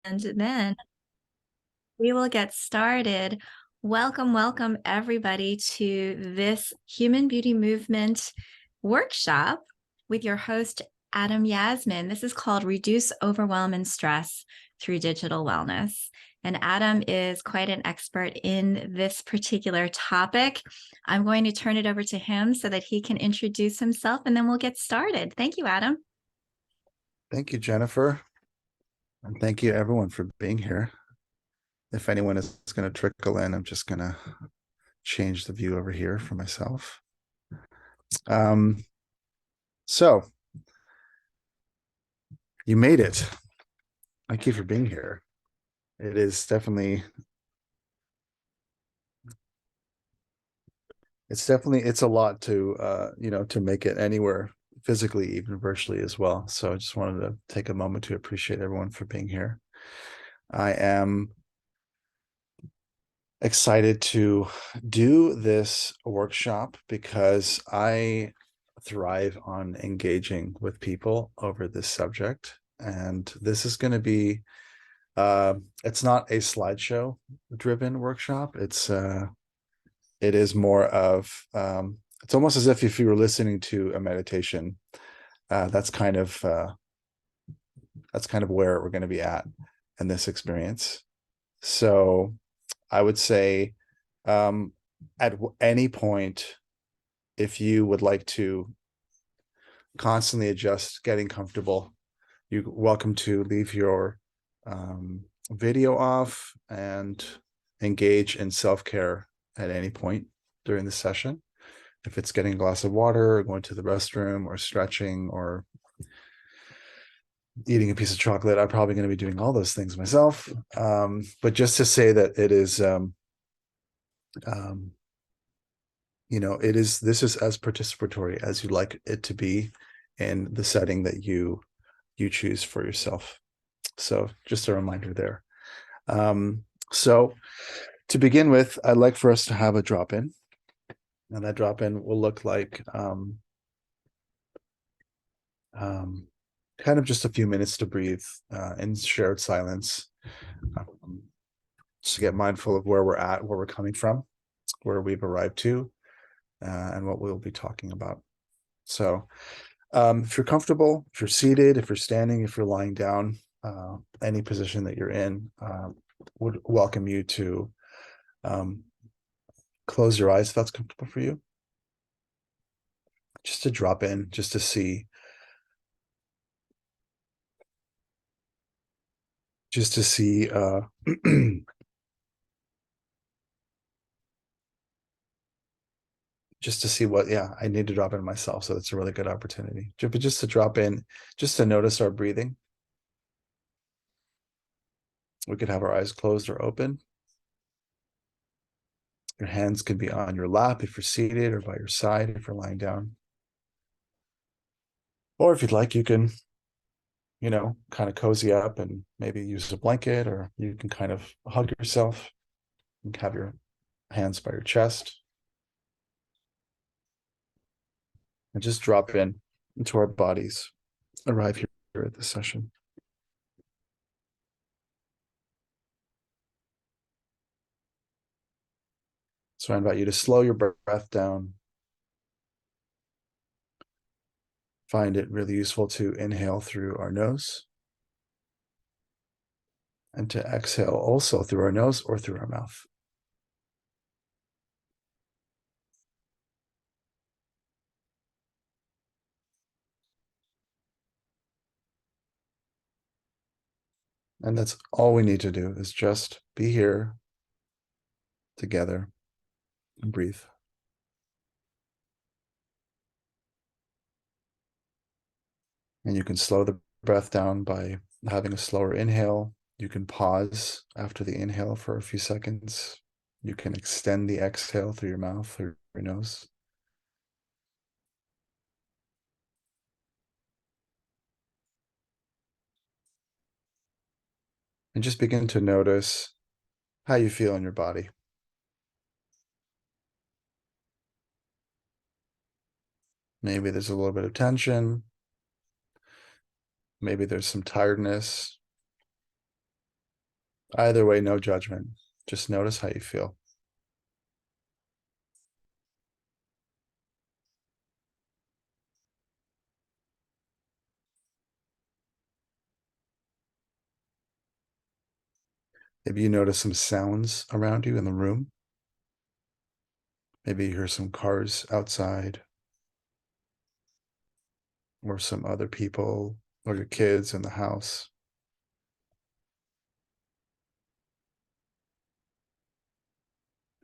And then we will get started. Welcome, welcome everybody to this Human Beauty Movement workshop with your host, Adam Yasmin. This is called Reduce Overwhelm and Stress Through Digital Wellness. And Adam is quite an expert in this particular topic. I'm going to turn it over to him so that he can introduce himself and then we'll get started. Thank you, Adam. Thank you, Jennifer. And thank you, everyone, for being here. If anyone is going to trickle in, I'm just going to change the view over here for myself. So you made it. Thank you for being here. It is definitely, it's a lot to, to make it anywhere physically, even virtually as well. So I just wanted to take a moment to appreciate everyone for being here. I am excited to do this workshop because I thrive on engaging with people over this subject. And this is going to be, it's not a slideshow driven workshop. It is more of, it's almost as if you were listening to a meditation. That's kind of where we're going to be at in this experience. So I would say at any point, if you would like to constantly adjust, getting comfortable, you're welcome to leave your video off and engage in self-care at any point during the session. If it's getting a glass of water or going to the restroom or stretching or eating a piece of chocolate, I'm probably going to be doing all those things myself. But just to say that it is, this is as participatory as you'd like it to be in the setting that you choose for yourself. So just a reminder there. So to begin with, I'd like for us to have a drop-in. And that drop-in will look like kind of just a few minutes to breathe in shared silence. Just to get mindful of where we're at, where we're coming from, where we've arrived to, and what we'll be talking about. So if you're comfortable, if you're seated, if you're standing, if you're lying down, any position that you're in, would welcome you to close your eyes if that's comfortable for you. Just to drop in, just to see, just to see just to see what, I need to drop in myself. So that's a really good opportunity. But just to drop in, just to notice our breathing. We could have our eyes closed or open. Your hands could be on your lap if you're seated, or by your side if you're lying down. Or if you'd like, you can, kind of cozy up and maybe use a blanket, or you can kind of hug yourself and have your hands by your chest. And just drop in into our bodies, arrive here at this session. So I invite you to slow your breath down. Find it really useful to inhale through our nose and to exhale also through our nose or through our mouth. And that's all we need to do, is just be here together and breathe. And you can slow the breath down by having a slower inhale. You can pause after the inhale for a few seconds. You can extend the exhale through your mouth or your nose. And just begin to notice how you feel in your body. Maybe there's a little bit of tension. Maybe there's some tiredness. Either way, no judgment. Just notice how you feel. Maybe you notice some sounds around you in the room. Maybe you hear some cars outside or some other people or your kids in the house.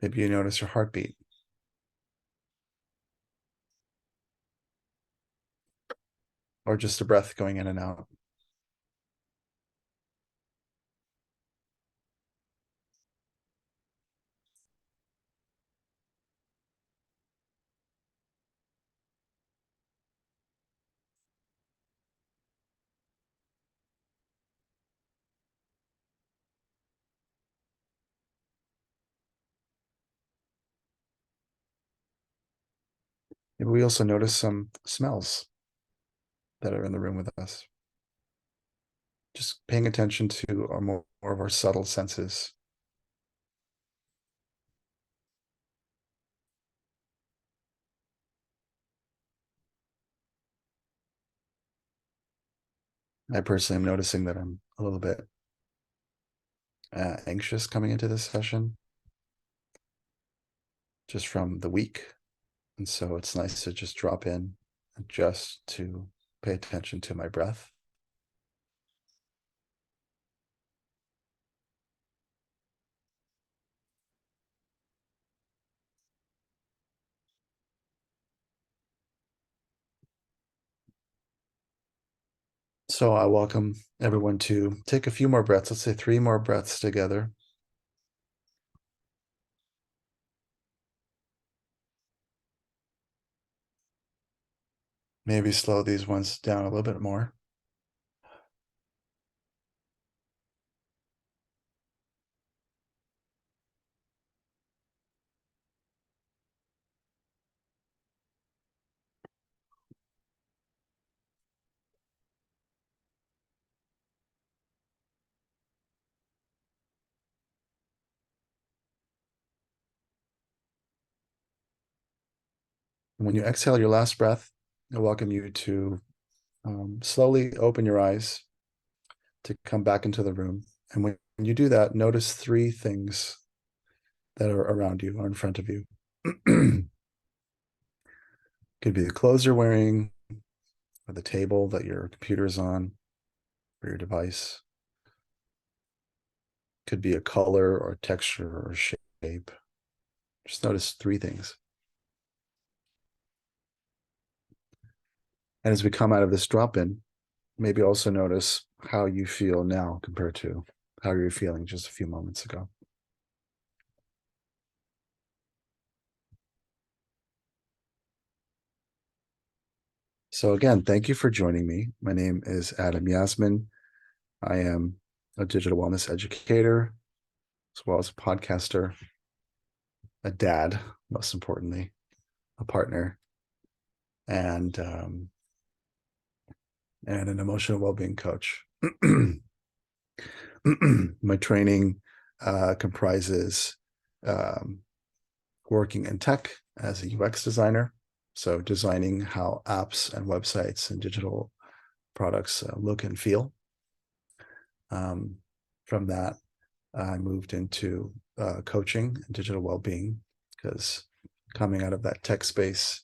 Maybe you notice your heartbeat or just a breath going in and out. Maybe we also notice some smells that are in the room with us. Just paying attention to our more of our subtle senses. I personally am noticing that I'm a little bit anxious coming into this session just from the week. And so it's nice to just drop in and just to pay attention to my breath. So I welcome everyone to take a few more breaths. Let's say 3 more breaths together. Maybe slow these ones down a little bit more. And when you exhale your last breath, I welcome you to slowly open your eyes to come back into the room. And when you do that, notice 3 things that are around you or in front of you. Could be the clothes you're wearing, or the table that your computer is on, or your device. Could be a color or texture or shape. Just notice 3 things. And as we come out of this drop in, maybe also notice how you feel now compared to how you were feeling just a few moments ago. So again, thank you for joining me. My name is Adam Yasmin. I am a digital wellness educator, as well as a podcaster, a dad, most importantly, a partner, and an emotional well-being coach. My training comprises working in tech as a UX designer, so designing how apps and websites and digital products look and feel. From that, I moved into coaching and digital well-being because coming out of that tech space,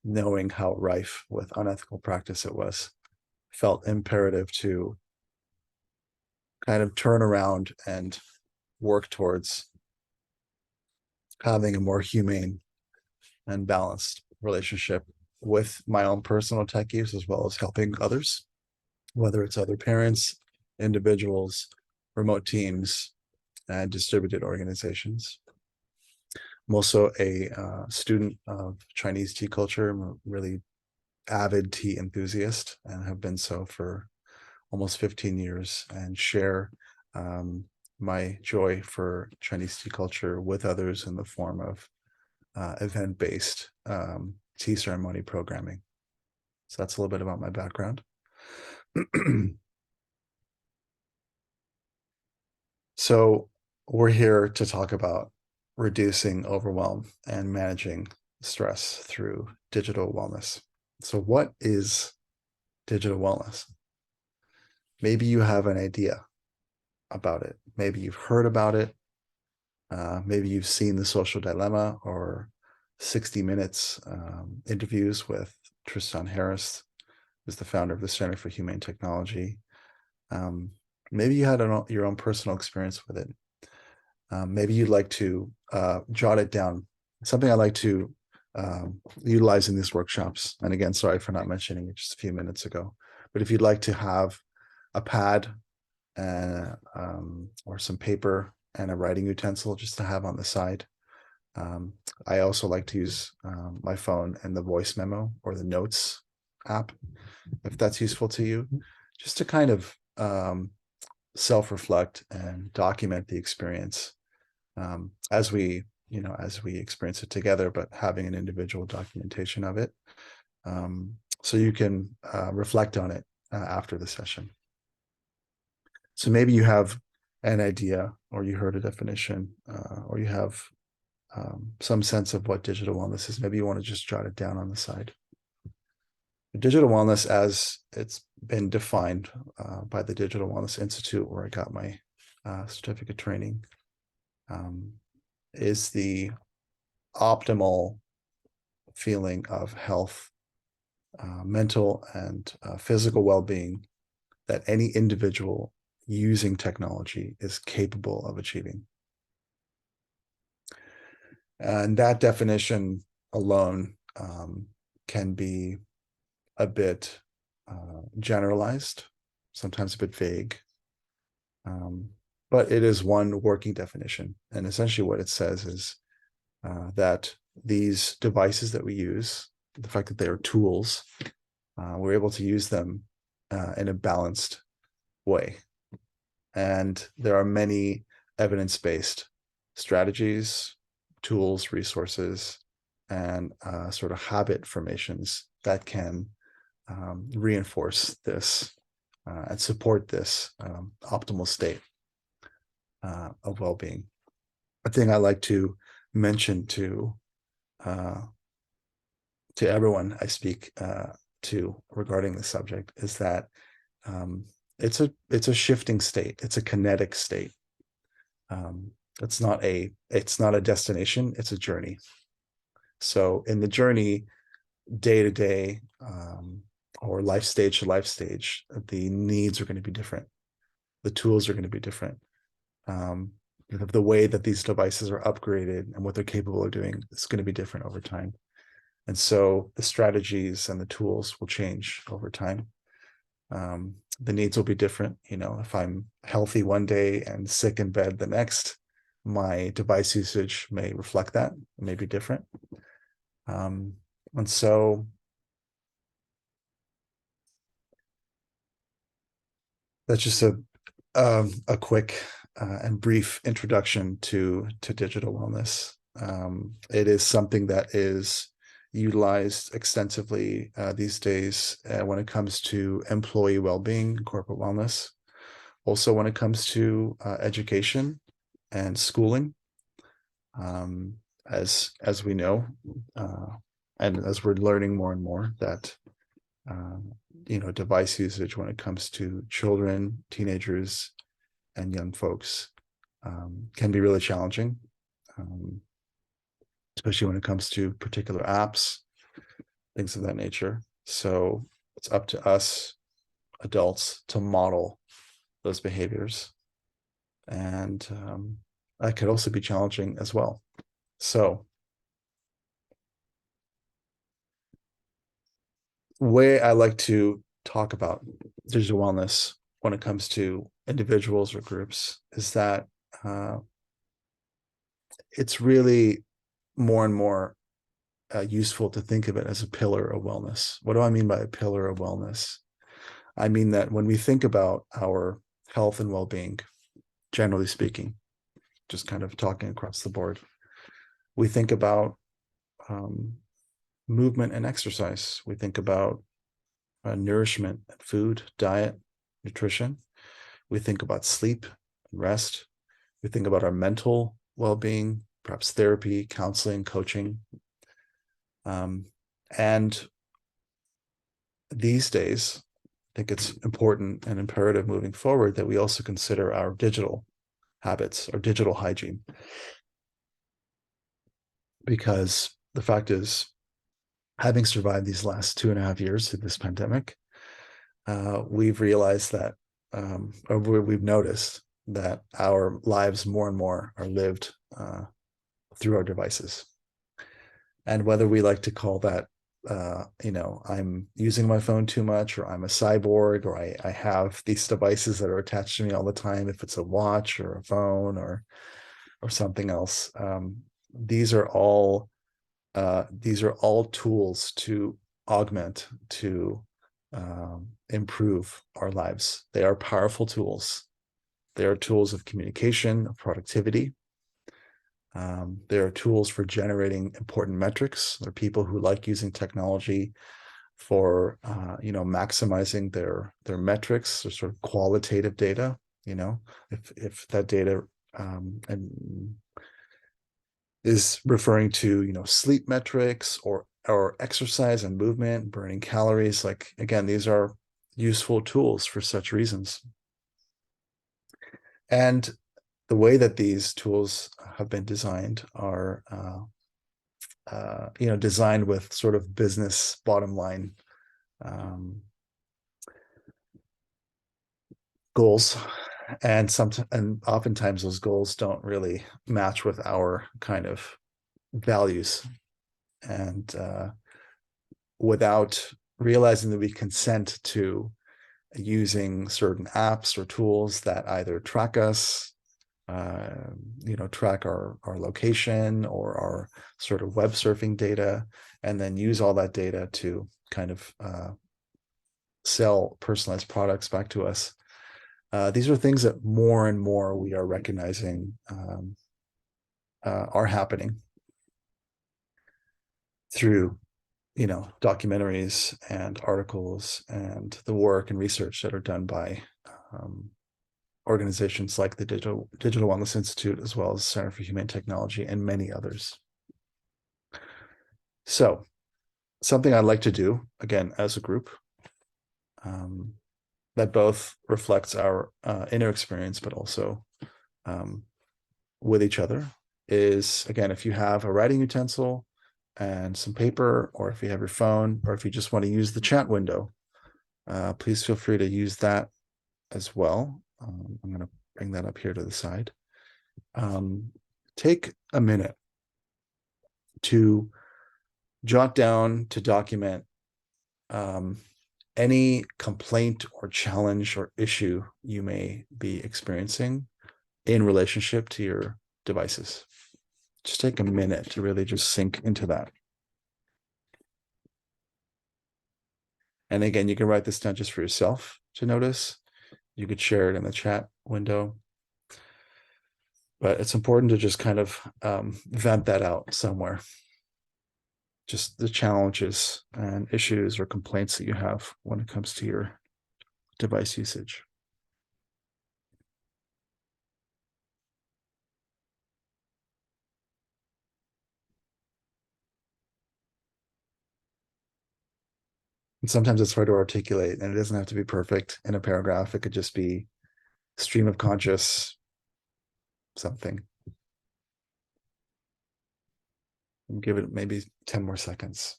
knowing how rife with unethical practice it was, felt imperative to kind of turn around and work towards having a more humane and balanced relationship with my own personal tech use as well as helping others, whether it's other parents, individuals, remote teams, and distributed organizations. I'm also a student of Chinese tea culture. I'm a really avid tea enthusiast and have been so for almost 15 years and share my joy for Chinese tea culture with others in the form of event-based tea ceremony programming. So that's a little bit about my background. So we're here to talk about reducing overwhelm and managing stress through digital wellness. So what is digital wellness? Maybe you have an idea about it. Maybe you've heard about it. Maybe you've seen The Social Dilemma or 60 Minutes interviews with Tristan Harris, who's the founder of the Center for Humane Technology. Maybe you had your own personal experience with it. Maybe you'd like to jot it down. Something I like to utilize in these workshops. And again, sorry for not mentioning it just a few minutes ago. But if you'd like to have a pad or some paper and a writing utensil just to have on the side. I also like to use my phone and the voice memo or the notes app, if that's useful to you, just to kind of self-reflect and document the experience as we experience it together, but having an individual documentation of it, so you can reflect on it after the session. So maybe you have an idea, or you heard a definition, or you have some sense of what digital wellness is. Maybe you want to just jot it down on the side. Digital wellness, as it's been defined by the Digital Wellness Institute, where I got my certificate training, is the optimal feeling of health, mental and physical well-being that any individual using technology is capable of achieving. And that definition alone can be a bit generalized, sometimes a bit vague, but it is one working definition. And essentially what it says is that these devices that we use, the fact that they are tools, we're able to use them in a balanced way. And there are many evidence-based strategies, tools, resources, and sort of habit formations that can reinforce this and support this optimal state of well-being. A thing I like to mention to everyone I speak to regarding the subject is that it's a shifting state. It's a kinetic state. It's not a destination. It's a journey. So in the journey, day to day, or life stage to life stage, the needs are going to be different. The tools are going to be different. The way that these devices are upgraded and what they're capable of doing is going to be different over time. And so the strategies and the tools will change over time. The needs will be different. If I'm healthy one day and sick in bed the next, my device usage may reflect that. It may be different. And so that's just a quick and brief introduction to digital wellness. It is something that is utilized extensively these days when it comes to employee well-being, corporate wellness. Also, when it comes to education and schooling, as we know, and as we're learning more and more that device usage when it comes to children, teenagers, and young folks can be really challenging, especially when it comes to particular apps, things of that nature. So it's up to us adults to model those behaviors. And that could also be challenging as well. So the way I like to talk about digital wellness when it comes to individuals or groups is that it's really more and more useful to think of it as a pillar of wellness. What do I mean by a pillar of wellness? I mean that when we think about our health and well-being, generally speaking, just kind of talking across the board, we think about movement and exercise. We think about nourishment, food, diet, nutrition. We think about sleep and rest. We think about our mental well-being, perhaps therapy, counseling, coaching. And these days, I think it's important and imperative moving forward that we also consider our digital habits, our digital hygiene. Because the fact is, having survived these last 2.5 years of this pandemic, we've realized that, or we've noticed that our lives more and more are lived through our devices. And whether we like to call that, I'm using my phone too much, or I'm a cyborg, or I have these devices that are attached to me all the time, if it's a watch or a phone or something else, these are all tools to augment, to improve our lives. They are powerful tools. They are tools of communication, of productivity. There are tools for generating important metrics. There are people who like using technology for maximizing their metrics, or sort of qualitative data. If that data and is referring to sleep metrics or exercise and movement, burning calories. Like, again, these are useful tools for such reasons. And the way that these tools have been designed are designed with sort of business bottom line goals, and oftentimes those goals don't really match with our kind of values. And without realizing that we consent to using certain apps or tools that either track us, track our location or our sort of web surfing data, and then use all that data to kind of sell personalized products back to us. These are things that more and more we are recognizing are happening through documentaries and articles and the work and research that are done by organizations like the Digital Wellness Institute, as well as Center for Humane Technology, and many others. So something I'd like to do, again, as a group, that both reflects our inner experience, but also with each other, is, again, if you have a writing utensil and some paper, or if you have your phone, or if you just want to use the chat window, please feel free to use that as well. I'm going to bring that up here to the side. Take a minute to jot down, to document any complaint or challenge or issue you may be experiencing in relationship to your devices. Just take a minute to really just sink into that. And again, you can write this down just for yourself to notice. You could share it in the chat window. But it's important to just kind of vent that out somewhere. Just the challenges and issues or complaints that you have when it comes to your device usage. And sometimes it's hard to articulate, and it doesn't have to be perfect in a paragraph. It could just be stream of conscious something. And give it maybe 10 more seconds.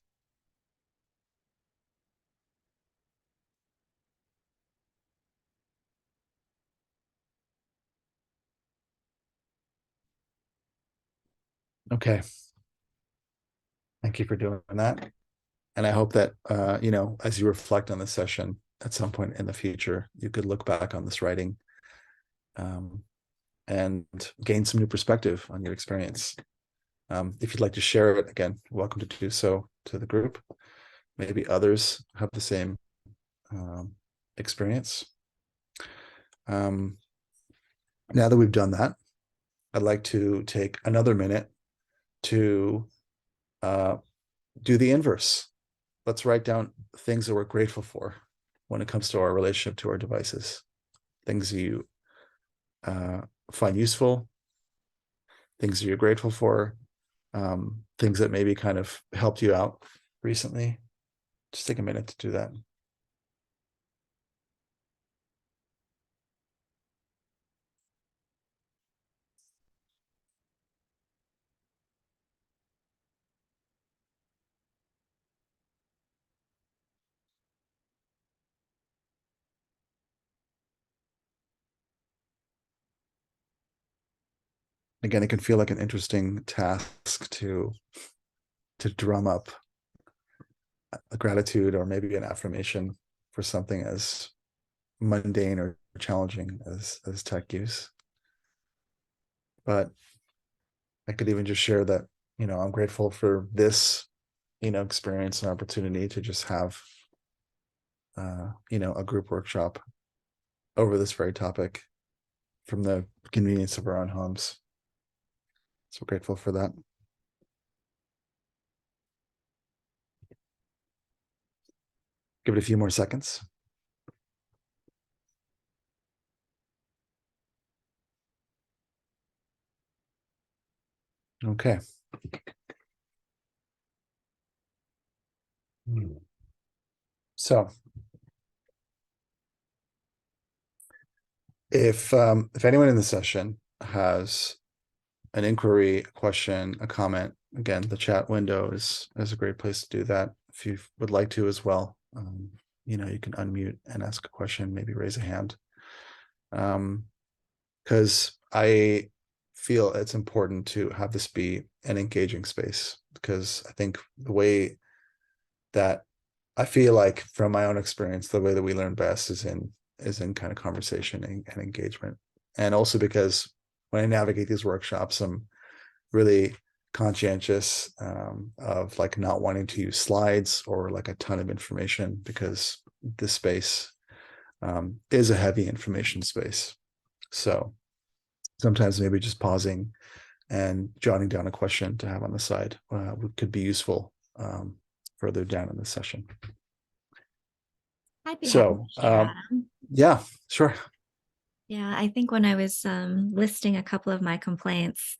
Okay. Thank you for doing that. And I hope that, as you reflect on this session at some point in the future, you could look back on this writing and gain some new perspective on your experience. If you'd like to share it, again, welcome to do so to the group. Maybe others have the same experience. Now that we've done that, I'd like to take another minute to do the inverse. Let's write down things that we're grateful for when it comes to our relationship to our devices. Things you find useful, things that you're grateful for, things that maybe kind of helped you out recently. Just take a minute to do that. Again, it can feel like an interesting task to drum up a gratitude or maybe an affirmation for something as mundane or challenging as tech use. But I could even just share that, I'm grateful for this, experience and opportunity to just have, a group workshop over this very topic from the convenience of our own homes. So grateful for that. Give it a few more seconds. Okay. So if anyone in the session has an inquiry, a question, a comment, again, the chat window is a great place to do that. If you would like to as well, you can unmute and ask a question, maybe raise a hand. Because I feel it's important to have this be an engaging space, because I think the way that I feel like from my own experience, the way that we learn best is in kind of conversation and engagement. And also because when I navigate these workshops, I'm really conscientious of like not wanting to use slides or like a ton of information, because this space is a heavy information space. So sometimes maybe just pausing and jotting down a question to have on the side could be useful further down in the session. I'd be happy So to share, Adam. yeah, sure. Yeah, I think when I was listing a couple of my complaints,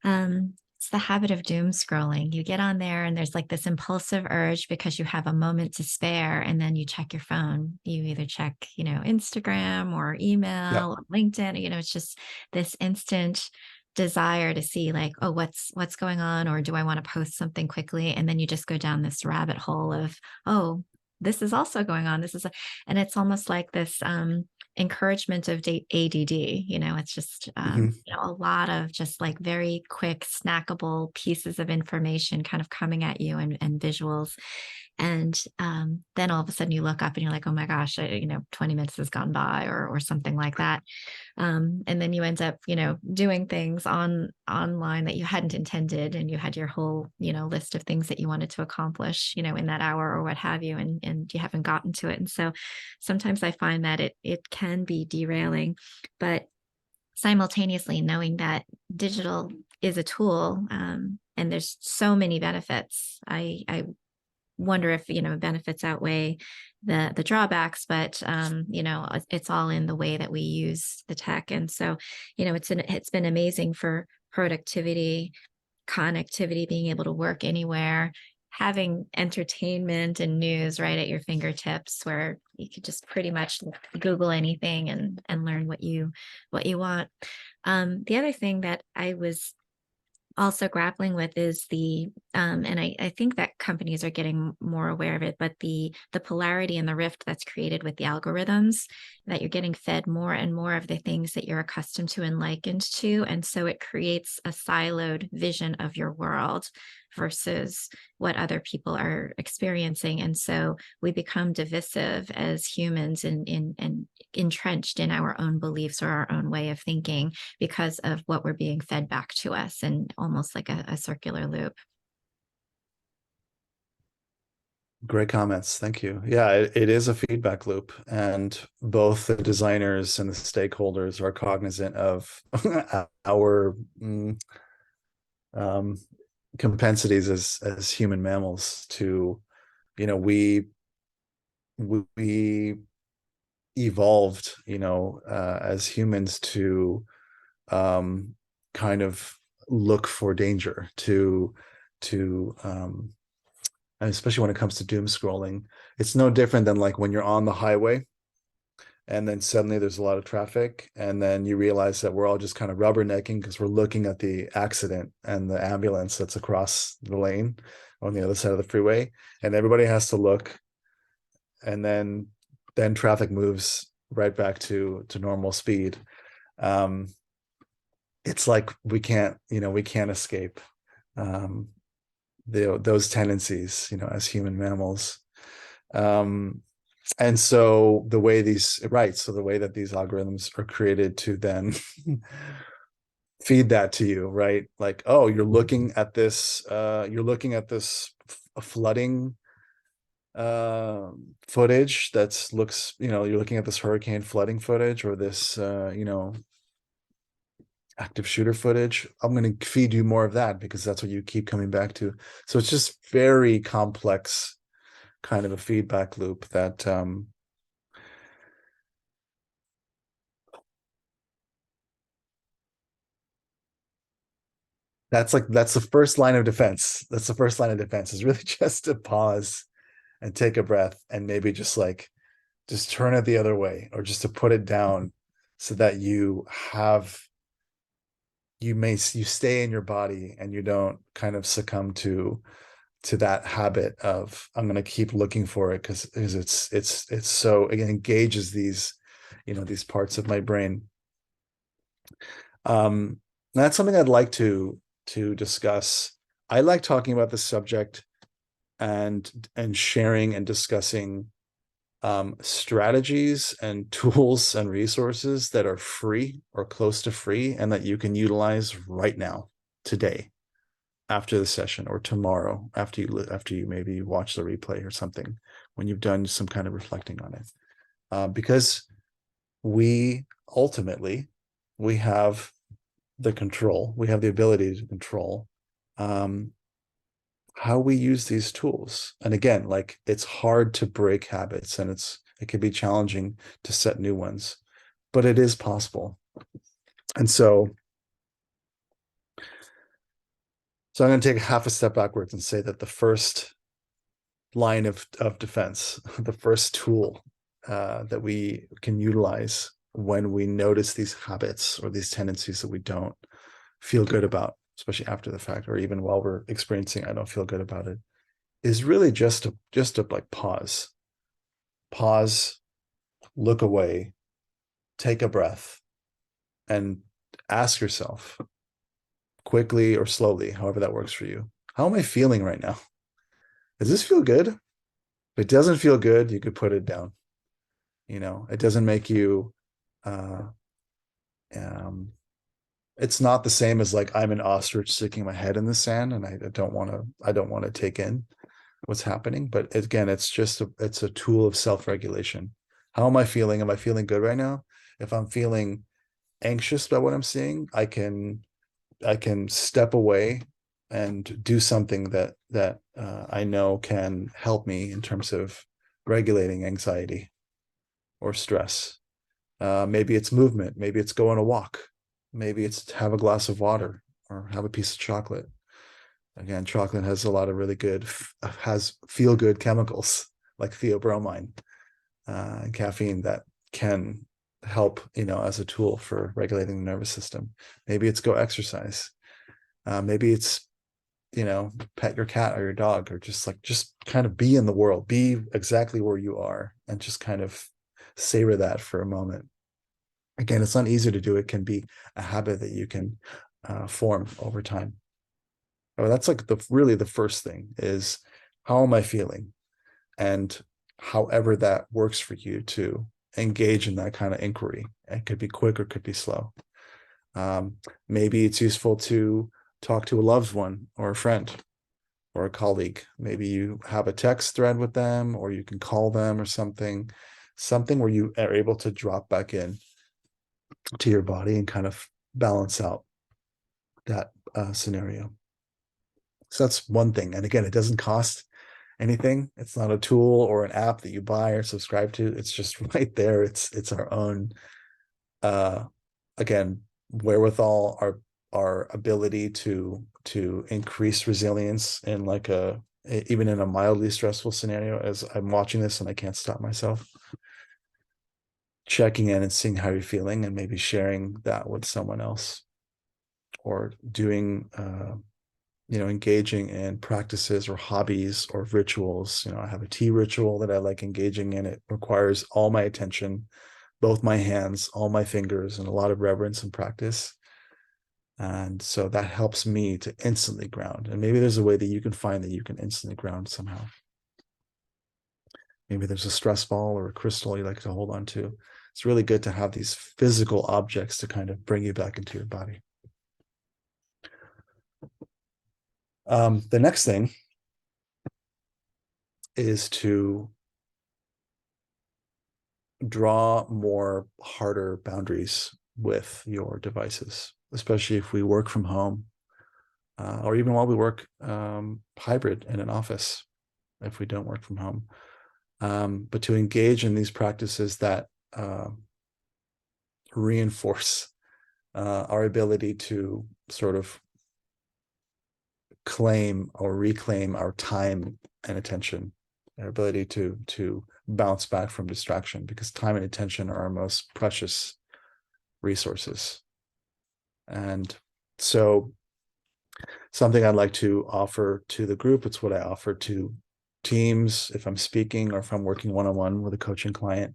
it's the habit of doom scrolling. You get on there and there's like this impulsive urge because you have a moment to spare, and then you check your phone. You either check, Instagram or Yeah. email or LinkedIn. It's just this instant desire to see like, oh, what's going on, or do I want to post something quickly? And then you just go down this rabbit hole of, oh, this is also going on. And it's almost like this encouragement of ADD. It's just a lot of just like very quick, snackable pieces of information kind of coming at you, and visuals. And then all of a sudden you look up and you're like, oh my gosh, 20 minutes has gone by, or something like that. And then you end up, doing things online that you hadn't intended, and you had your whole, list of things that you wanted to accomplish, in that hour or what have you, and you haven't gotten to it. And so sometimes I find that it can be derailing, but simultaneously knowing that digital is a tool, and there's so many benefits. I wonder if benefits outweigh the drawbacks, but it's all in the way that we use the tech. And so it's been amazing for productivity, connectivity, being able to work anywhere, having entertainment and news right at your fingertips, where you could just pretty much Google anything and learn what you want. The other thing that I was also grappling with is and I think that companies are getting more aware of it, but the polarity and the rift that's created with the algorithms, that you're getting fed more and more of the things that you're accustomed to and likened to. And so it creates a siloed vision of your world versus what other people are experiencing. And so we become divisive as humans, and entrenched in our own beliefs or our own way of thinking, because of what we're being fed back to us, and almost like a circular loop. Great comments. Thank you. Yeah, it is a feedback loop, and both the designers and the stakeholders are cognizant of our compensities as human mammals to, we evolved, as humans to kind of look for danger, to and especially when it comes to doom scrolling. It's no different than like when you're on the highway and then suddenly there's a lot of traffic, and then you realize that we're all just kind of rubbernecking because we're looking at the accident and the ambulance that's across the lane on the other side of the freeway, and everybody has to look, and then traffic moves right back to normal speed. um it's like we can't escape um those tendencies, as human mammals. um and so the way that these algorithms are created to then feed that to you, right? Like, oh, you're looking at this flooding footage that's looks you know you're looking at this hurricane flooding footage, or this active shooter footage. I'm going to feed you more of that because that's what you keep coming back to. So it's just very complex kind of a feedback loop that that's the first line of defense. That's the first line of defense, is really just to pause and take a breath, and maybe just turn it the other way, or just to put it down, so that you stay in your body and you don't kind of succumb to that habit of, I'm going to keep looking for it because it's so, it engages these parts of my brain. That's something I'd like to discuss. I like talking about this subject and sharing and discussing strategies and tools and resources that are free or close to free, and that you can utilize right now, today, after the session, or tomorrow after you maybe watch the replay or something, when you've done some kind of reflecting on it. Because we ultimately we have we have the ability to control um, how we use these tools. And again, like, it's hard to break habits, and it can be challenging to set new ones, but it is possible. And so I'm going to take half a step backwards and say that the first line of defense, the first tool that we can utilize when we notice these habits or these tendencies that we don't feel good about, especially after the fact, or even while we're experiencing, I don't feel good about it, is really just to like pause, look away, take a breath, and ask yourself, quickly or slowly, however that works for you, how am I feeling right now? Does this feel good? If it doesn't feel good, you could put it down. It doesn't make you uh um it's not the same as like I'm an ostrich sticking my head in the sand, and I don't want to take in what's happening. But again, it's a tool of self-regulation. How am I feeling? Am I feeling good right now? If I'm feeling anxious about what I'm seeing, I can step away and do something that I know can help me in terms of regulating anxiety or stress. Maybe it's movement. Maybe it's go on a walk. Maybe it's have a glass of water or have a piece of chocolate. Again, chocolate has a lot of really good, has feel good chemicals like theobromine and caffeine that can help, as a tool for regulating the nervous system. Maybe it's go exercise. Maybe it's, pet your cat or your dog, or just kind of be in the world, be exactly where you are, and just kind of savor that for a moment. Again, it's not easy to do. It can be a habit that you can form over time. Oh, that's like really the first thing is, how am I feeling? And however that works for you to engage in that kind of inquiry. It could be quick or it could be slow. Maybe it's useful to talk to a loved one or a friend or a colleague. Maybe you have a text thread with them, or you can call them or something where you are able to drop back in to your body and kind of balance out that scenario. So that's one thing. And again, it doesn't cost anything. It's not a tool or an app that you buy or subscribe to. It's just right there. It's our own, uh, again, wherewithal, our ability to increase resilience in like even in a mildly stressful scenario. As I'm watching this and I can't stop myself, checking in and seeing how you're feeling and maybe sharing that with someone else, or doing engaging in practices or hobbies or rituals. I have a tea ritual that I like engaging in. It requires all my attention, both my hands, all my fingers, and a lot of reverence and practice. And so that helps me to instantly ground. And maybe there's a way that you can find that you can instantly ground somehow. Maybe there's a stress ball or a crystal you like to hold on to. It's really good to have these physical objects to kind of bring you back into your body. The next thing is to draw more harder boundaries with your devices, especially if we work from home, or even while we work hybrid in an office, if we don't work from home. But to engage in these practices that reinforce our ability to sort of claim or reclaim our time and attention, our ability to bounce back from distraction, because time and attention are our most precious resources. And so something I'd like to offer to the group, it's what I offer to teams if I'm speaking or if I'm working one-on-one with a coaching client,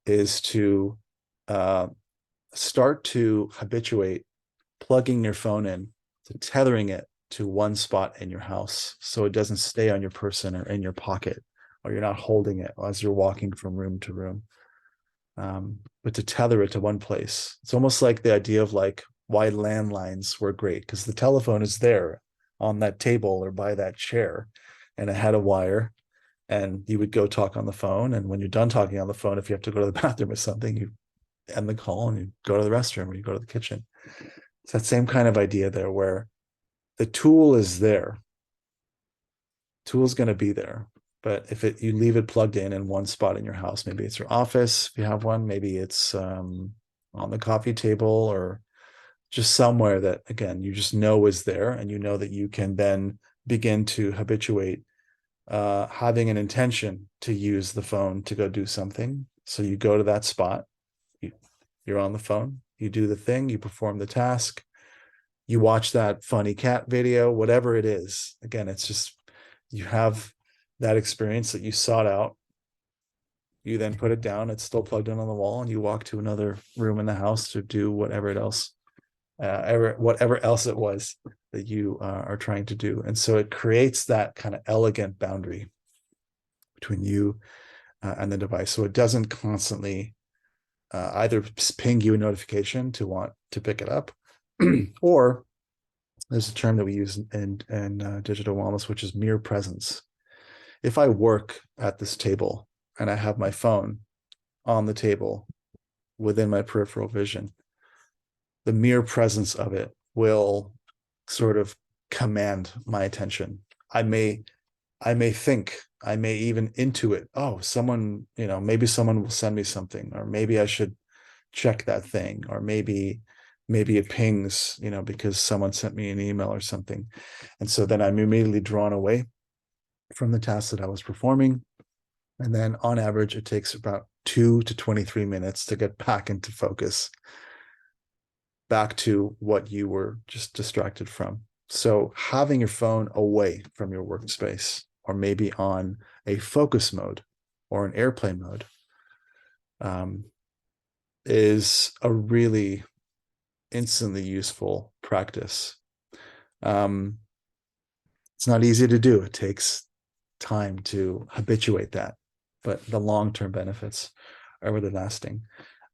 is to start to habituate plugging your phone in, to tethering it to one spot in your house so it doesn't stay on your person or in your pocket, or you're not holding it as you're walking from room to room. But to tether it to one place. It's almost like the idea of like why landlines were great, because the telephone is there on that table or by that chair, and it had a wire, and you would go talk on the phone. And when you're done talking on the phone, if you have to go to the bathroom or something, you end the call and you go to the restroom or you go to the kitchen. It's that same kind of idea there, where the tool is there. Tool's going to be there. But if you leave it plugged in one spot in your house, maybe it's your office if you have one, maybe it's on the coffee table, or just somewhere that, again, you just know is there, and you know that you can then begin to habituate having an intention to use the phone to go do something. So you go to that spot, you're on the phone, you do the thing, you perform the task, you watch that funny cat video, whatever it is. Again, it's just, you have that experience that you sought out. You then put it down, it's still plugged in on the wall, and you walk to another room in the house to do whatever else it was that you are trying to do. And so it creates that kind of elegant boundary between you and the device. So it doesn't constantly either ping you a notification to want to pick it up, or there's a term that we use in digital wellness, which is mere presence. If I work at this table and I have my phone on the table within my peripheral vision, the mere presence of it will sort of command my attention. I may think, I may even intuit, oh, someone, maybe someone will send me something, or maybe I should check that thing, or maybe it pings, because someone sent me an email or something. And so then I'm immediately drawn away from the task that I was performing. And then on average, it takes about 2 to 23 minutes to get back into focus, back to what you were just distracted from. So having your phone away from your workspace, or maybe on a focus mode or an airplane mode, is a really instantly useful practice. It's not easy to do. It takes time to habituate that, but the long-term benefits are really lasting.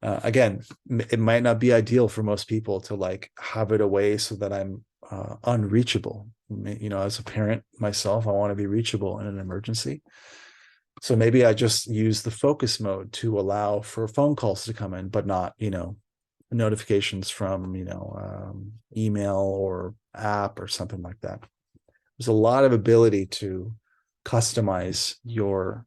Again, it might not be ideal for most people to like have it away so that I'm unreachable. As a parent myself, I want to be reachable in an emergency. So maybe I just use the focus mode to allow for phone calls to come in, but not, notifications from, email or app or something like that. There's a lot of ability to customize your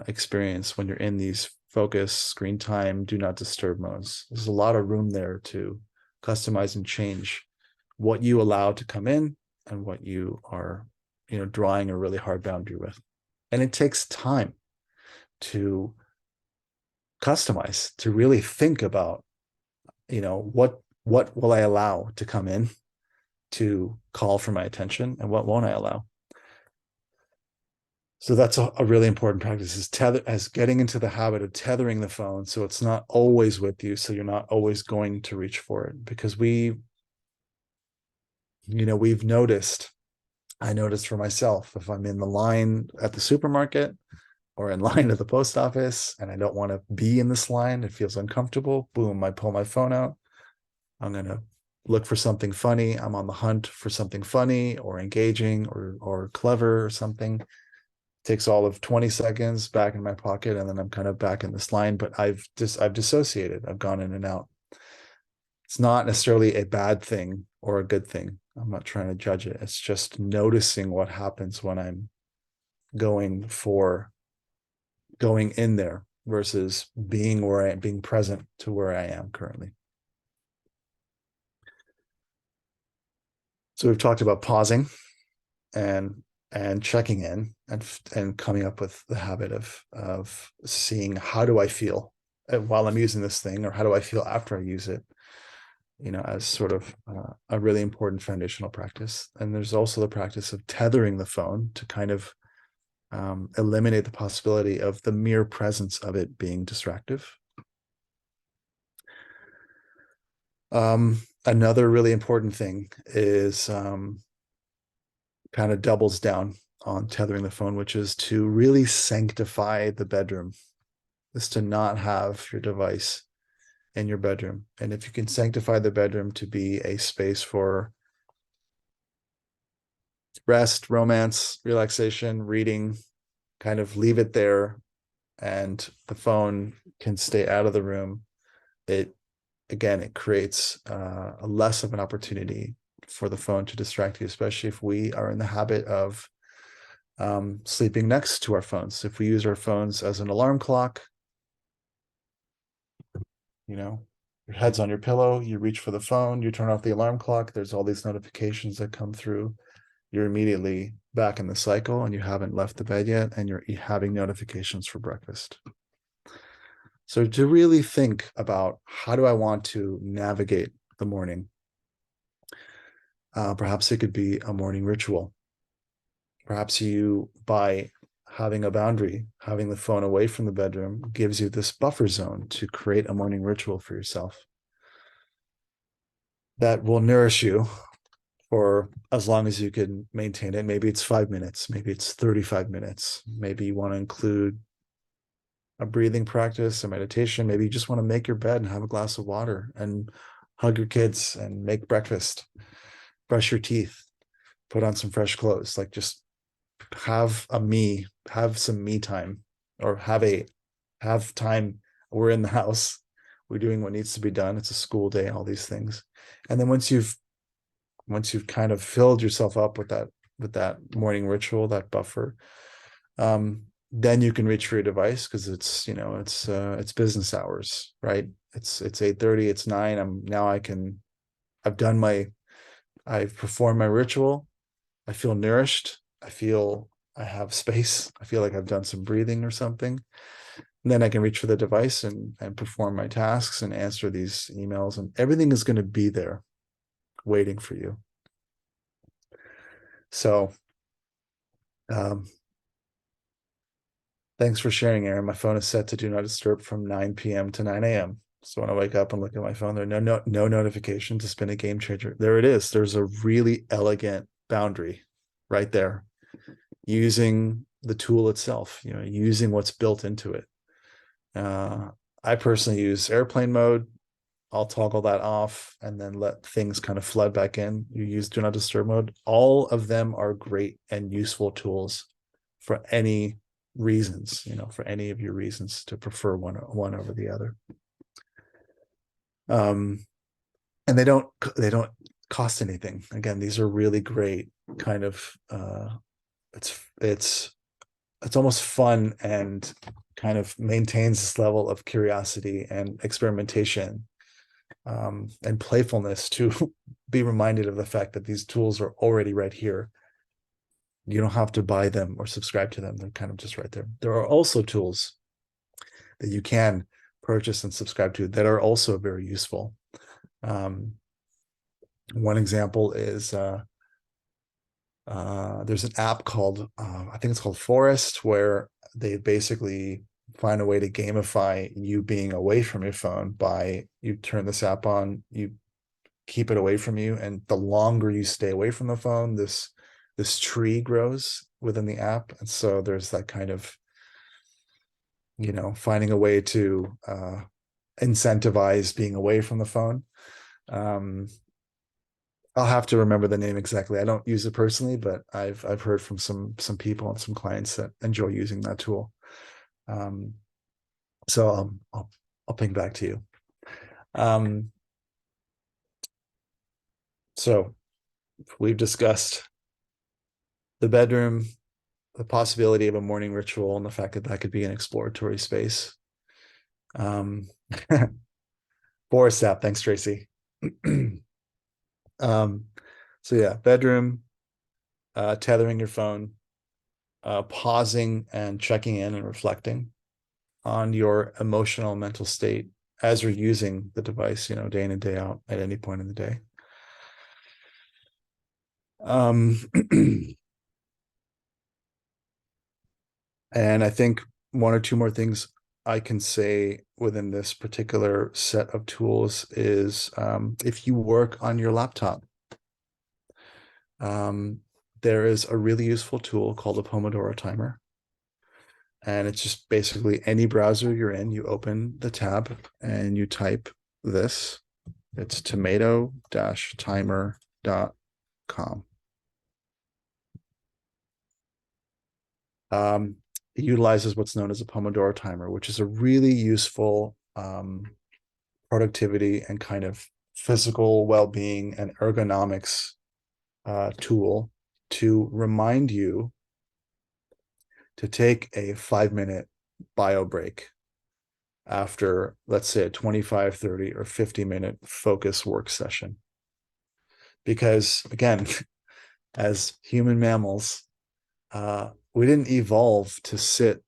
experience when you're in these focus, screen time, do not disturb modes. There's a lot of room there to customize and change what you allow to come in and what you are, drawing a really hard boundary with. And it takes time to customize, to really think about, what will I allow to come in to call for my attention and what won't I allow. So that's a really important practice, is getting into the habit of tethering the phone so it's not always with you, so you're not always going to reach for it. Because I noticed for myself, if I'm in the line at the supermarket or in line at the post office and I don't want to be in this line, it feels uncomfortable, boom, I pull my phone out. I'm going to look for something funny. I'm on the hunt for something funny or engaging or clever or something. Takes all of 20 seconds, back in my pocket, and then I'm kind of back in this line, but I've dissociated. I've gone in and out. It's not necessarily a bad thing or a good thing. I'm not trying to judge it. It's just noticing what happens when I'm going in there versus being present to where I am currently. So we've talked about pausing and checking in and coming up with the habit of seeing, how do I feel while I'm using this thing, or how do I feel after I use it, as sort of a really important foundational practice. And there's also the practice of tethering the phone to kind of eliminate the possibility of the mere presence of it being distractive. Another really important thing is kind of doubles down on tethering the phone, which is to really sanctify the bedroom, is to not have your device in your bedroom. And if you can sanctify the bedroom to be a space for rest, romance, relaxation, reading, kind of leave it there, and the phone can stay out of the room, it creates a less of an opportunity for the phone to distract you, especially if we are in the habit of sleeping next to our phones. If we use our phones as an alarm clock, your head's on your pillow, you reach for the phone, you turn off the alarm clock, there's all these notifications that come through. You're immediately back in the cycle and you haven't left the bed yet, and you're having notifications for breakfast. So to really think about, how do I want to navigate the morning? Perhaps it could be a morning ritual. Perhaps by having a boundary, having the phone away from the bedroom, gives you this buffer zone to create a morning ritual for yourself that will nourish you for as long as you can maintain it. Maybe it's 5 minutes, maybe it's 35 minutes. Maybe you want to include a breathing practice, a meditation. Maybe you just want to make your bed and have a glass of water and hug your kids and make breakfast, brush your teeth, put on some fresh clothes. Like, just have some me time, or have time. We're in the house, we're doing what needs to be done. It's a school day, all these things. And then once you've kind of filled yourself up with that morning ritual, that buffer, then you can reach for your device, because it's business hours, right? It's 8:30, it's 9. I've performed my ritual. I feel nourished. I feel I have space. I feel like I've done some breathing or something. And then I can reach for the device and perform my tasks and answer these emails, and everything is going to be there waiting for you. So, thanks for sharing, Aaron. My phone is set to do not disturb from 9 p.m. to 9 a.m. So when I wake up and look at my phone, there are no notifications. It's been a game changer. There it is. There's a really elegant boundary right there, using the tool itself, using what's built into it. I personally use airplane mode. I'll toggle that off and then let things kind of flood back in. You use do not disturb mode. All of them are great and useful tools for any reasons, for any of your reasons to prefer one over the other. And they don't cost anything. Again, these are really great kind of it's almost fun, and kind of maintains this level of curiosity and experimentation and playfulness to be reminded of the fact that these tools are already right here. You don't have to buy them or subscribe to them. They're kind of just right there. There are also tools that you can purchase and subscribe to that are also very useful. One example is there's an app called, I think it's called Forest, where they basically find a way to gamify you being away from your phone by you turn this app on, you keep it away from you, and the longer you stay away from the phone, this tree grows within the app. And so there's that kind of, finding a way to incentivize being away from the phone. I'll have to remember the name exactly. I don't use it personally, but I've heard from some people and some clients that enjoy using that tool. So I'll ping back to you. So we've discussed the bedroom, the possibility of a morning ritual, and the fact that that could be an exploratory space. Forest app, thanks, Tracy. So yeah, bedroom, tethering your phone, pausing and checking in and reflecting on your emotional mental state as you're using the device, day in and day out at any point in the day. And I think one or two more things I can say within this particular set of tools is if you work on your laptop, there is a really useful tool called a Pomodoro timer. And it's just basically any browser you're in, you open the tab and you type this. It's tomato-timer.com. It utilizes what's known as a Pomodoro timer, which is a really useful productivity and kind of physical well-being and ergonomics tool to remind you to take a 5-minute bio break after, let's say, a 25, 30, or 50-minute focus work session. Because again, as human mammals, we didn't evolve to sit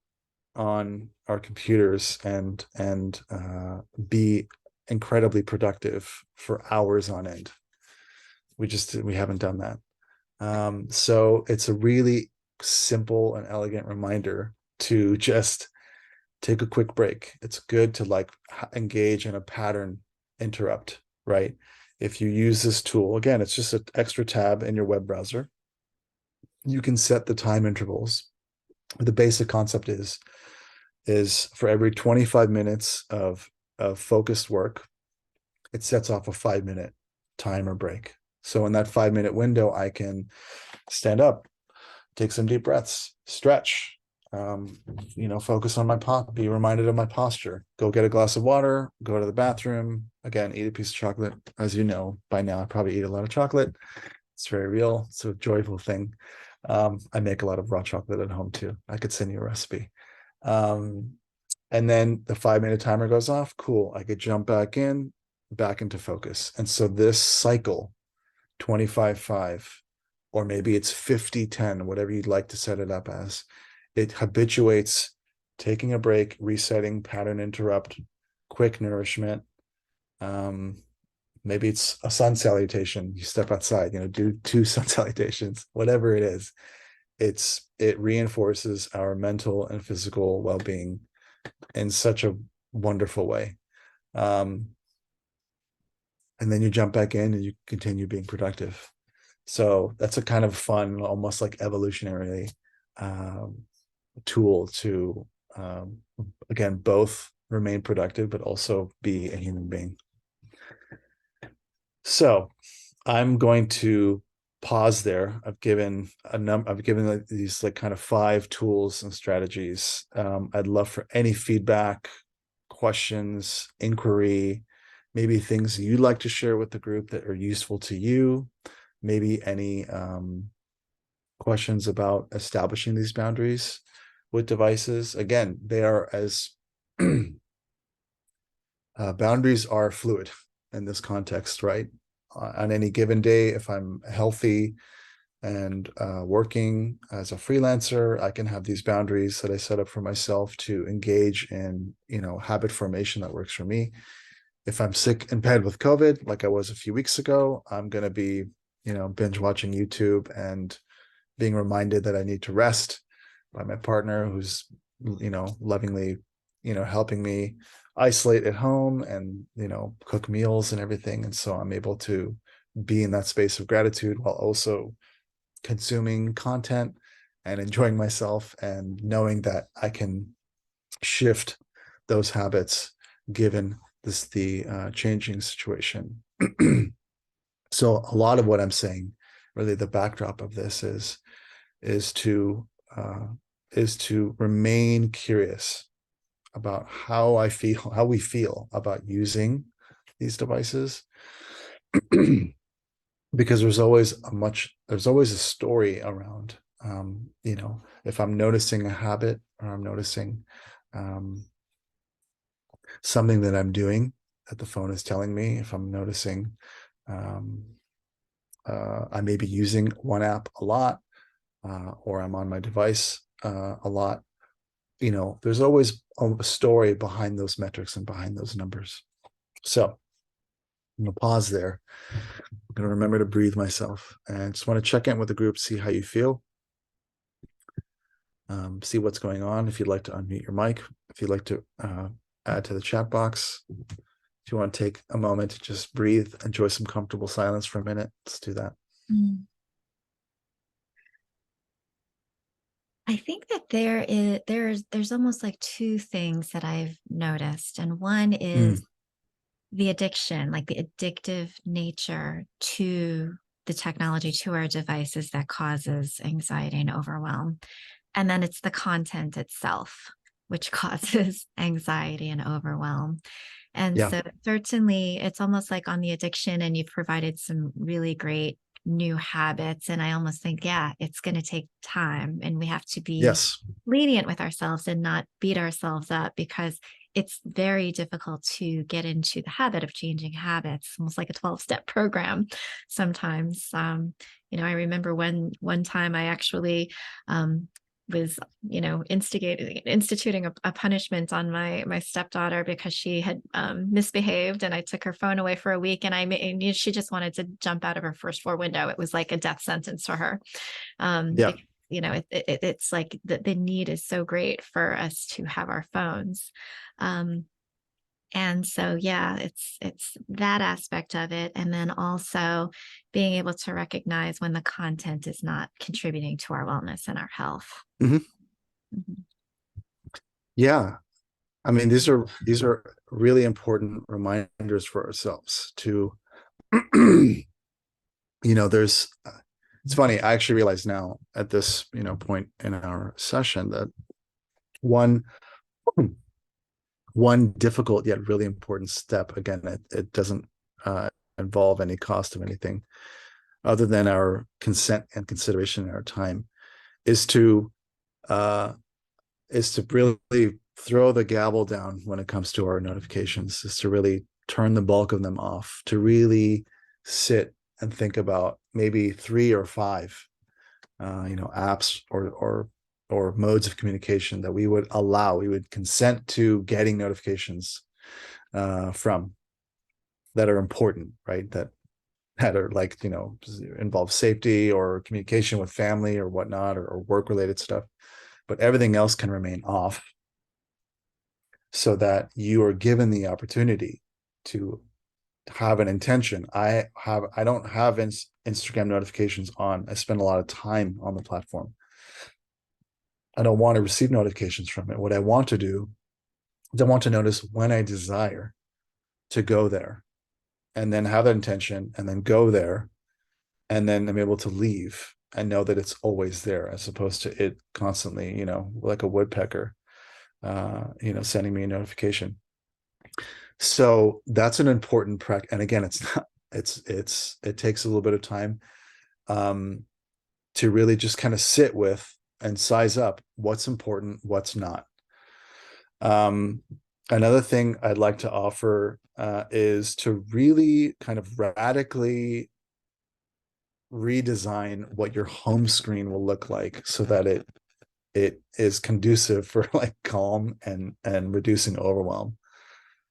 on our computers and be incredibly productive for hours on end. We haven't done that. So it's a really simple and elegant reminder to just take a quick break. It's good to engage in a pattern interrupt, right? If you use this tool, again, it's just an extra tab in your web browser. You can set the time intervals. The basic concept is for every 25 minutes of focused work, it sets off a 5-minute timer break. So in that 5-minute window, I can stand up, take some deep breaths, stretch, focus on be reminded of my posture, go get a glass of water, go to the bathroom, again, eat a piece of chocolate. As you know, by now, I probably eat a lot of chocolate. It's very real. It's a joyful thing. I make a lot of raw chocolate at home too. I could send you a recipe. And then the 5-minute timer goes off. Cool. I could jump back into focus. And so this cycle, 25-5, or maybe it's 50-10, whatever you'd like to set it up as, it habituates taking a break, resetting, pattern interrupt, quick nourishment. Maybe it's a sun salutation. You step outside, do 2 sun salutations, whatever it is. It reinforces our mental and physical well-being in such a wonderful way. And then you jump back in and you continue being productive. So that's a kind of fun, almost like evolutionary tool to, again, both remain productive, but also be a human being. So I'm going to pause there. I've given these kind of 5 tools and strategies. I'd love for any feedback, questions, inquiry, maybe things you'd like to share with the group that are useful to you, maybe any questions about establishing these boundaries with devices. Again, they are boundaries are fluid in this context, right? on any given day, if I'm healthy and working as a freelancer, I can have these boundaries that I set up for myself to engage in, habit formation that works for me. If I'm sick in bed with COVID, like I was a few weeks ago, I'm going to be, binge watching YouTube and being reminded that I need to rest by my partner, who's, lovingly, helping me isolate at home and, cook meals and everything. And so I'm able to be in that space of gratitude while also consuming content and enjoying myself and knowing that I can shift those habits given the changing situation. So a lot of what I'm saying, really the backdrop of this is to uh, is to remain curious about how we feel about using these devices, because there's always a story around, if I'm noticing a habit or I'm noticing um, something that I'm doing that the phone is telling me, if I'm noticing um, I may be using one app a lot, or I'm on my device a lot, there's always a story behind those metrics and behind those numbers. So I'm going to pause there. I'm going to remember to breathe myself and just want to check in with the group, see how you feel, see what's going on. If you'd like to unmute your mic, if you'd like to add to the chat box, if you want to take a moment to just breathe, enjoy some comfortable silence for a minute, let's do that. I think that there's almost like two things that I've noticed. And one is the addiction, like the addictive nature to the technology, to our devices, that causes anxiety and overwhelm. And then it's the content itself, which causes anxiety and overwhelm. And Yeah. so certainly it's almost like on the addiction, and you've provided some really great new habits. And I almost think, yeah, it's going to take time, and we have to be Yes. lenient with ourselves and not beat ourselves up, because it's very difficult to get into the habit of changing habits, almost like a 12-step program sometimes. I remember one time I actually was, instituting a punishment on my stepdaughter because she had misbehaved, and I took her phone away for a week, and she just wanted to jump out of her first floor window. It was like a death sentence for her. Yeah. Because, it's like the need is so great for us to have our phones. And so, yeah, it's that aspect of it. And then also being able to recognize when the content is not contributing to our wellness and our health. Mm-hmm. Mhm. Yeah. I mean, these are really important reminders for ourselves to, there's, it's funny. I actually realize now at this, point in our session that one, one difficult yet really important step, again, it doesn't involve any cost of anything other than our consent and consideration and our time, is to uh, really throw the gavel down when it comes to our notifications, is to really turn the bulk of them off, to really sit and think about maybe 3 or 5 apps or modes of communication that we would consent to getting notifications from, that are important, right? That are like, involve safety or communication with family or whatnot, or work related stuff, but everything else can remain off, so that you are given the opportunity to have an intention. I don't have Instagram notifications on. I spend a lot of time on the platform. I don't want to receive notifications from it. What I want to do is I want to notice when I desire to go there, and then have that intention, and then go there, and then I'm able to leave and know that it's always there, as opposed to it constantly, like a woodpecker, sending me a notification. So that's an important practice. And again, it's not, it takes a little bit of time um, to really just kind of sit with and size up what's important, what's not. Um, Another thing I'd like to offer is to really kind of radically redesign what your home screen will look like so that it is conducive for like calm and reducing overwhelm.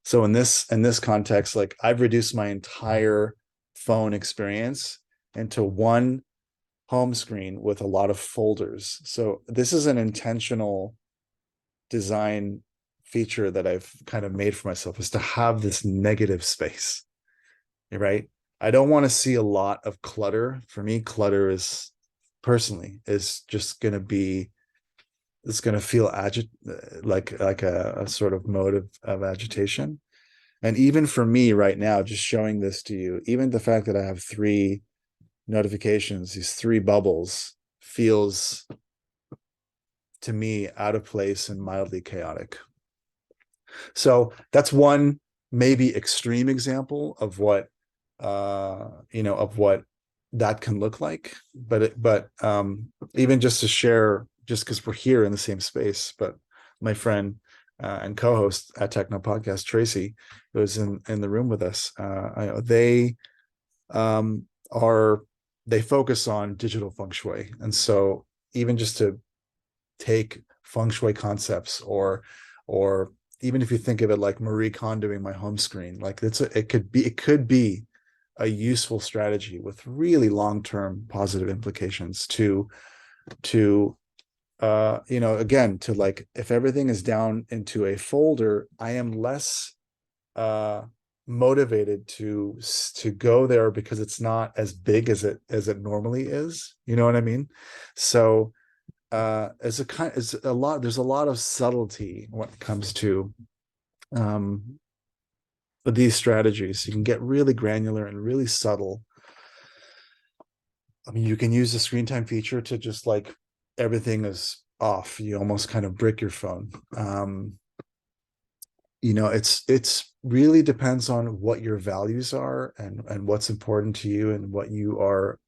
So in this context, like I've reduced my entire phone experience into one home screen with a lot of folders. So this is an intentional design feature that I've kind of made for myself, is to have this negative space, right? I don't want to see a lot of clutter. For me, clutter is personally is just going to be, it's going to feel like a sort of mode of agitation. And even for me right now, just showing this to you, even the fact that I have three notifications, these three bubbles, feels to me out of place and mildly chaotic. So that's one maybe extreme example of what of what that can look like. But even just to share, just because we're here in the same space, but my friend and co-host at Techno Podcast, Tracy, who was in the room with us, they are they focus on digital feng shui, and so even just to take feng shui concepts, or even if you think of it like Marie Kondoing my home screen, like it could be a useful strategy with really long-term positive implications to again, to like, if everything is down into a folder, I am less uh motivated to go there because it's not as big as it normally is, you know what I mean? So it's a lot, there's a lot of subtlety when it comes to um these strategies. You can get really granular and really subtle. I mean, you can use the screen time feature to just like, everything is off, you almost kind of brick your phone. It's really depends on what your values are, and what's important to you, and what you are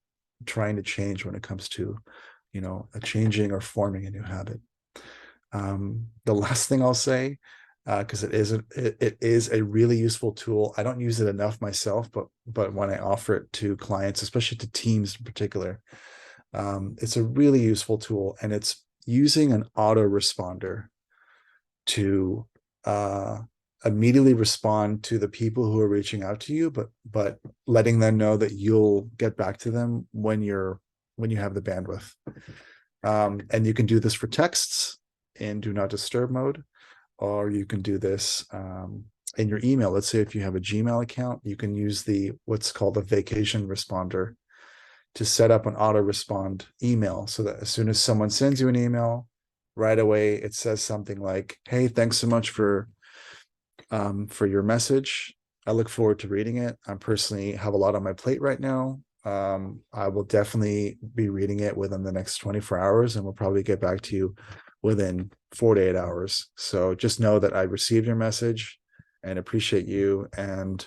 trying to change when it comes to a changing or forming a new habit. The last thing I'll say, because it is a really useful tool. I don't use it enough myself, but when I offer it to clients, especially to teams in particular, it's a really useful tool, and it's using an autoresponder to uh, immediately respond to the people who are reaching out to you, but letting them know that you'll get back to them when you have the bandwidth. And you can do this for texts in do not disturb mode, or you can do this in your email. Let's say if you have a Gmail account, you can use the what's called a vacation responder to set up an auto respond email, so that as soon as someone sends you an email, right away it says something like, "Hey, thanks so much for your message. I look forward to reading it. I personally have a lot on my plate right now. I will definitely be reading it within the next 24 hours, and we'll probably get back to you within 48 hours. So just know that I received your message and appreciate you. And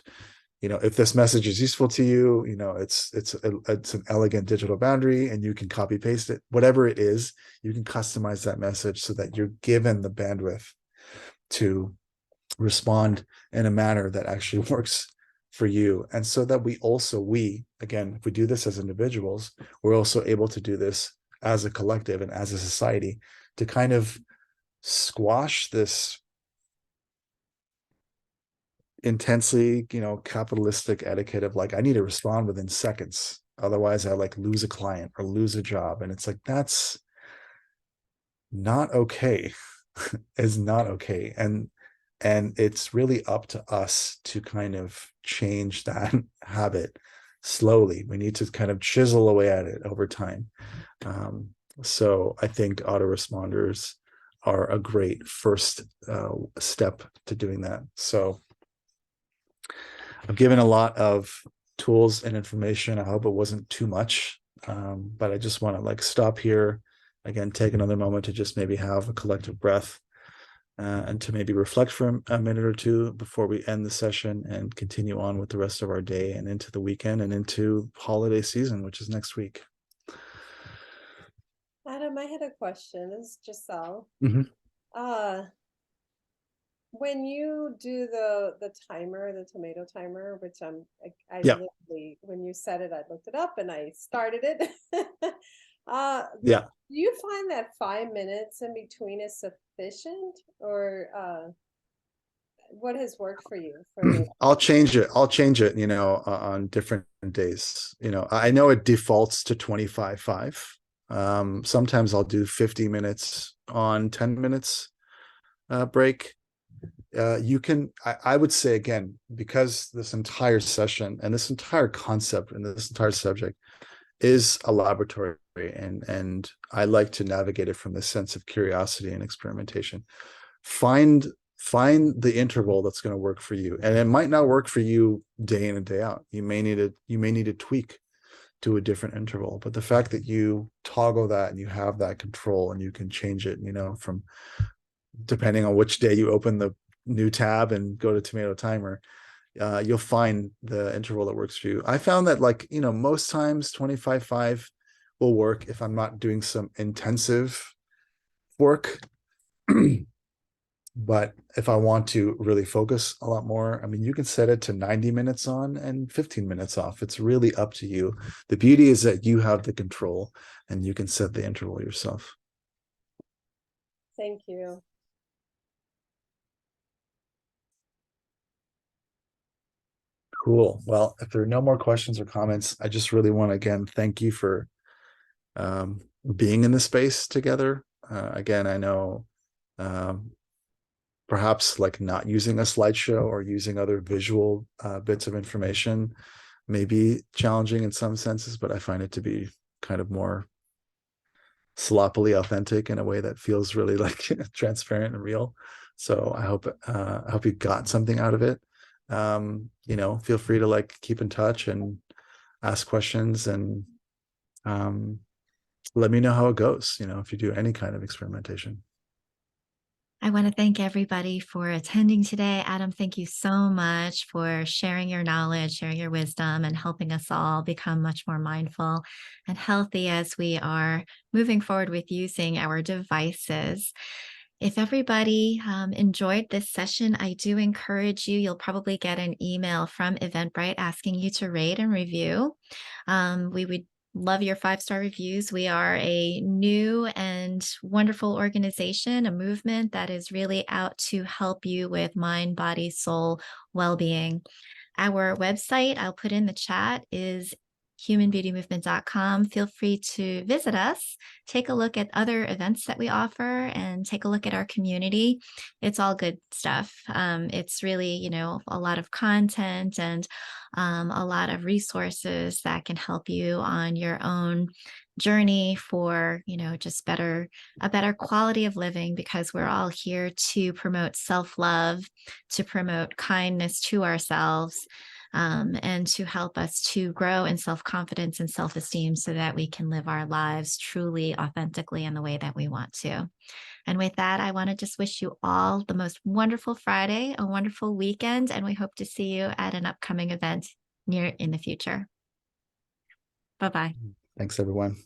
if this message is useful to you, it's an elegant digital boundary, and you can copy paste it. Whatever it is, you can customize that message so that you're given the bandwidth to respond in a manner that actually works for you. And so that we again, if we do this as individuals, we're also able to do this as a collective and as a society, to kind of squash this intensely capitalistic etiquette of like, I need to respond within seconds, otherwise I like lose a client or lose a job. And it's like, that's not okay. Is not okay. And it's really up to us to kind of change that habit slowly. We need to kind of chisel away at it over time. So I think autoresponders are a great first step to doing that. So I've given a lot of tools and information. I hope it wasn't too much, but I just want to like stop here again, take another moment to just maybe have a collective breath, and to maybe reflect for a minute or two before we end the session and continue on with the rest of our day and into the weekend and into holiday season, which is next week. Adam, I had a question. This is Giselle. Mhm. Uh, when you do the timer, the tomato timer, which I Yeah. literally, when you said it, I looked it up and I started it. Yeah. Do you find that 5 minutes in between is sufficient, or what has worked for you for the? I'll change it. I'll change it, on different days. I know it defaults to 25/5. Sometimes I'll do 50 minutes on 10 minutes break. I would say again, because this entire session and this entire concept and this entire subject is a laboratory, and I like to navigate it from the sense of curiosity and experimentation. Find the interval that's going to work for you, and it might not work for you day in and day out. You may need to tweak to a different interval, but the fact that you toggle that and you have that control and you can change it, from depending on which day you open the new tab and go to tomato timer, you'll find the interval that works for you. I found that, most times 25/5 will work if I'm not doing some intensive work. But if I want to really focus a lot more, I mean, you can set it to 90 minutes on and 15 minutes off. It's really up to you. The beauty is that you have the control and you can set the interval yourself. Thank you. Cool. Well, if there are no more questions or comments, I just really want to again thank you for being in this space together. Again, I know perhaps like not using a slideshow or using other visual bits of information may be challenging in some senses, but I find it to be kind of more sloppily authentic in a way that feels really like transparent and real. So I hope you got something out of it. Feel free to keep in touch and ask questions, and let me know how it goes, if you do any kind of experimentation. I want to thank everybody for attending today. Adam, thank you so much for sharing your knowledge, sharing your wisdom, and helping us all become much more mindful and healthy as we are moving forward with using our devices. If everybody enjoyed this session, I do encourage you, you'll probably get an email from Eventbrite asking you to rate and review. We would love your 5-star reviews. We are a new and wonderful organization, a movement that is really out to help you with mind, body, soul well-being. Our website, I'll put in the chat, is humanbeautymovement.com. Feel free to visit us, take a look at other events that we offer, and take a look at our community. It's all good stuff. It's really, a lot of content and a lot of resources that can help you on your own journey for, just a better quality of living, because we're all here to promote self-love, to promote kindness to ourselves, and to help us to grow in self-confidence and self-esteem so that we can live our lives truly, authentically in the way that we want to. And with that, I want to just wish you all the most wonderful Friday, a wonderful weekend, and we hope to see you at an upcoming event near in the future. Bye-bye. Thanks, everyone.